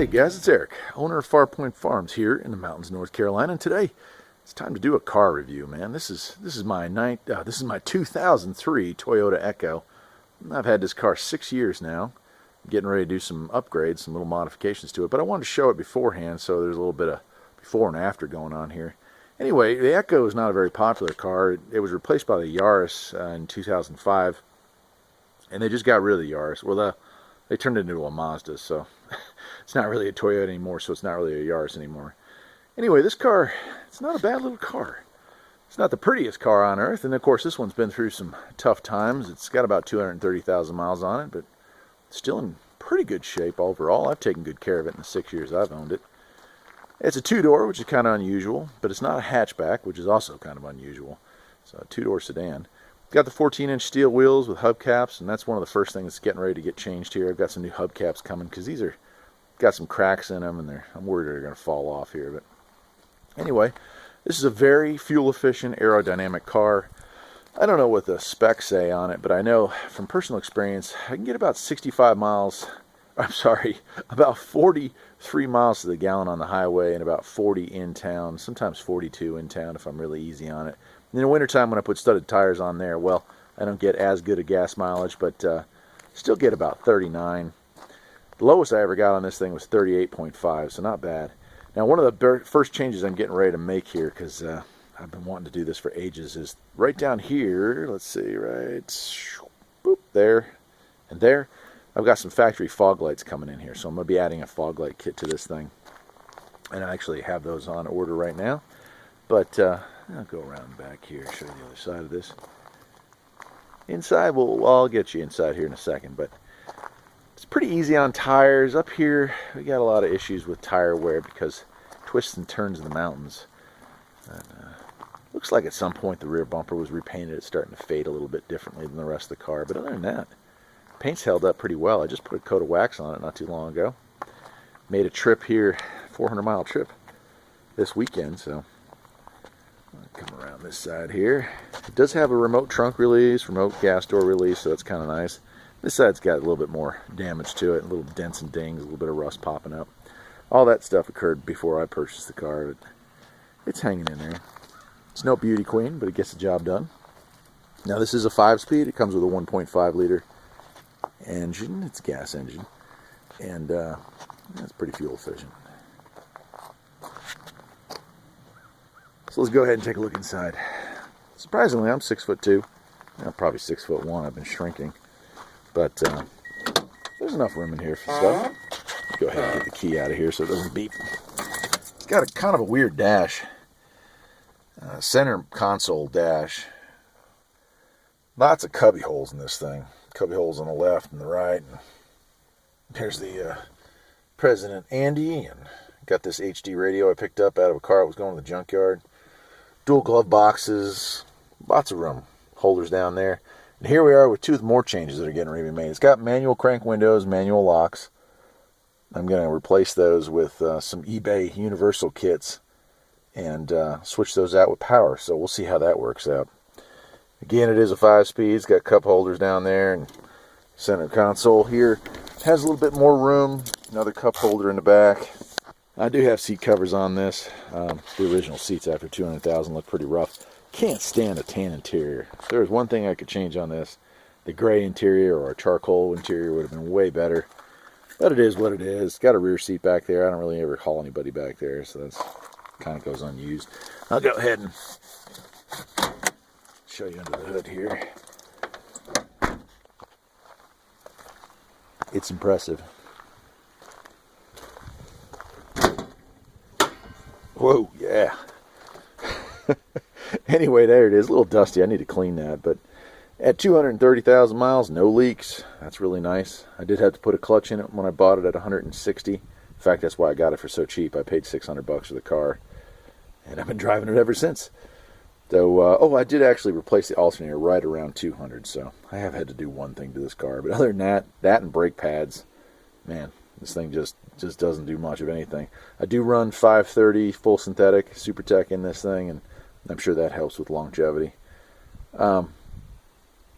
Hey guys, it's Eric, owner of Farpoint Farms here in the mountains, North Carolina, and today it's time to do a car review, man. This is my 2003 Toyota Echo. I've had this car 6 years now. I'm getting ready to do some upgrades, some little modifications to it, but I wanted to show it beforehand, so there's a little bit of before and after going on here. Anyway, the Echo is not a very popular car. It was replaced by the Yaris in 2005, and they just got rid of the Yaris. Well, they turned it into a Mazda, so it's not really a Toyota anymore, so it's not really a Yaris anymore. Anyway, this car, it's not a bad little car. It's not the prettiest car on earth, and of course this one's been through some tough times. It's got about 230,000 miles on it, but it's still in pretty good shape overall. I've taken good care of it in the 6 years I've owned it. It's a two-door, which is kind of unusual, but it's not a hatchback, which is also kind of unusual. It's a two-door sedan. Got the 14-inch steel wheels with hubcaps, and that's one of the first things that's getting ready to get changed here. I've got some new hubcaps coming because these are got some cracks in them, and I'm worried they're going to fall off here. But anyway, this is a very fuel-efficient, aerodynamic car. I don't know what the specs say on it, but I know from personal experience I can get about 65 miles. I'm sorry, about 43 miles to the gallon on the highway and about 40 in town, sometimes 42 in town if I'm really easy on it. In the wintertime when I put studded tires on there, well, I don't get as good a gas mileage, but still get about 39. The lowest I ever got on this thing was 38.5, so not bad. Now, one of the first changes I'm getting ready to make here, because I've been wanting to do this for ages, is right down here, let's see, right, boop, there, and there. I've got some factory fog lights coming in here, so I'm going to be adding a fog light kit to this thing. And I actually have those on order right now. But I'll go around back here, show you the other side of this. Inside, well, I'll get you inside here in a second, but it's pretty easy on tires. Up here, we got a lot of issues with tire wear because twists and turns in the mountains. And, looks like at some point the rear bumper was repainted. It's starting to fade a little bit differently than the rest of the car, but other than that, paint's held up pretty well. I just put a coat of wax on it not too long ago. Made a trip here, 400-mile trip this weekend, so I'll come around this side here. It does have a remote trunk release, remote gas door release, so that's kind of nice. This side's got a little bit more damage to it, a little dents and dings, a little bit of rust popping up. All that stuff occurred before I purchased the car, but it's hanging in there. It's no beauty queen, but it gets the job done. Now this is a 5-speed. It comes with a 1.5 liter engine. It's a gas engine, and it's pretty fuel efficient. So let's go ahead and take a look inside. Surprisingly, I'm 6'2". I'm probably 6'1". I've been shrinking, but there's enough room in here for stuff. Go ahead and get the key out of here so it doesn't beep. It's got a kind of a weird dash, center console dash. Lots of cubby holes in this thing. Cubby holes on the left and the right. And here's the President Andy, and got this HD radio I picked up out of a car that was going to the junkyard. Dual glove boxes, lots of room, holders down there. And here we are with two more changes that are getting ready to be made. It's got manual crank windows, manual locks. I'm going to replace those with some eBay universal kits and switch those out with power. So we'll see how that works out. Again, it is a 5-speed. It's got cup holders down there, and center console here has a little bit more room. Another cup holder in the back. I do have seat covers on this. The original seats after 200,000 look pretty rough. Can't stand a tan interior. If there was one thing I could change on this, the gray interior or a charcoal interior would have been way better. But it is what it is. Got a rear seat back there. I don't really ever haul anybody back there, so that's kind of goes unused. I'll go ahead and show you under the hood here. It's impressive. Whoa, yeah. Anyway, there it is. A little dusty. I need to clean that. But at 230,000 miles, no leaks. That's really nice. I did have to put a clutch in it when I bought it at 160. In fact, that's why I got it for so cheap. I paid $600 for the car, and I've been driving it ever since. So, I did actually replace the alternator right around 200, so I have had to do one thing to this car. But other than that and brake pads, man, this thing just doesn't do much of anything. I do run 530 full synthetic Super Tech in this thing, and I'm sure that helps with longevity.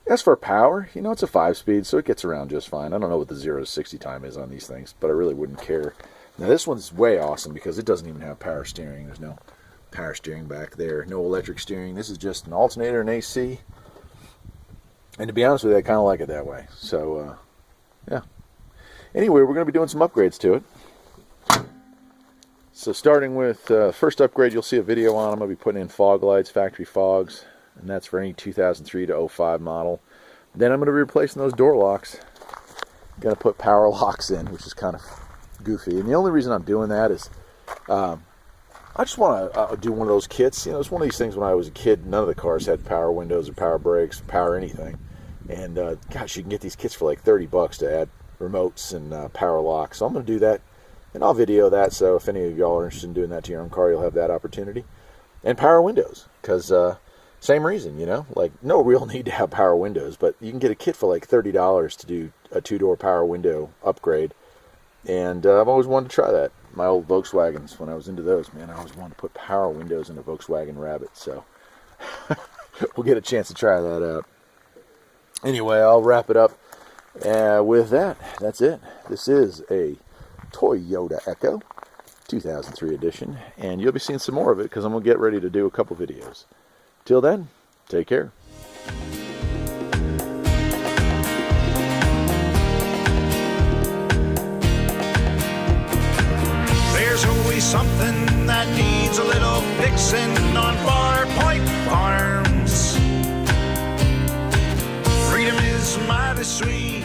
As for power, it's a 5-speed, so it gets around just fine. I don't know what the 0 to 60 time is on these things, but I really wouldn't care. Now this one's way awesome because it doesn't even have power steering. There's no power steering back there, no electric steering. This is just an alternator and AC. And to be honest with you, I kind of like it that way. So, yeah. Anyway, we're going to be doing some upgrades to it. So starting with first upgrade, you'll see a video on. I'm going to be putting in fog lights, factory fogs, and that's for any 2003 to 05 model. Then I'm going to be replacing those door locks. Going to put power locks in, which is kind of goofy. And the only reason I'm doing that is I just want to do one of those kits. You know, it's one of these things when I was a kid, none of the cars had power windows or power brakes, or power anything. And gosh, you can get these kits for like $30 to add remotes and power locks. So I'm going to do that. And I'll video that, so if any of y'all are interested in doing that to your own car, you'll have that opportunity. And power windows, because same reason, you know, like no real need to have power windows, but you can get a kit for like $30 to do a 2-door power window upgrade. And I've always wanted to try that. My old Volkswagens, when I was into those, man, I always wanted to put power windows in a Volkswagen Rabbit, so we'll get a chance to try that out. Anyway, I'll wrap it up with that. That's it. This is a Toyota Echo 2003 edition, and you'll be seeing some more of it because I'm going to get ready to do a couple videos. Till then, take care. There's always something that needs a little fixing on Farpoint Farms. Freedom is mighty sweet.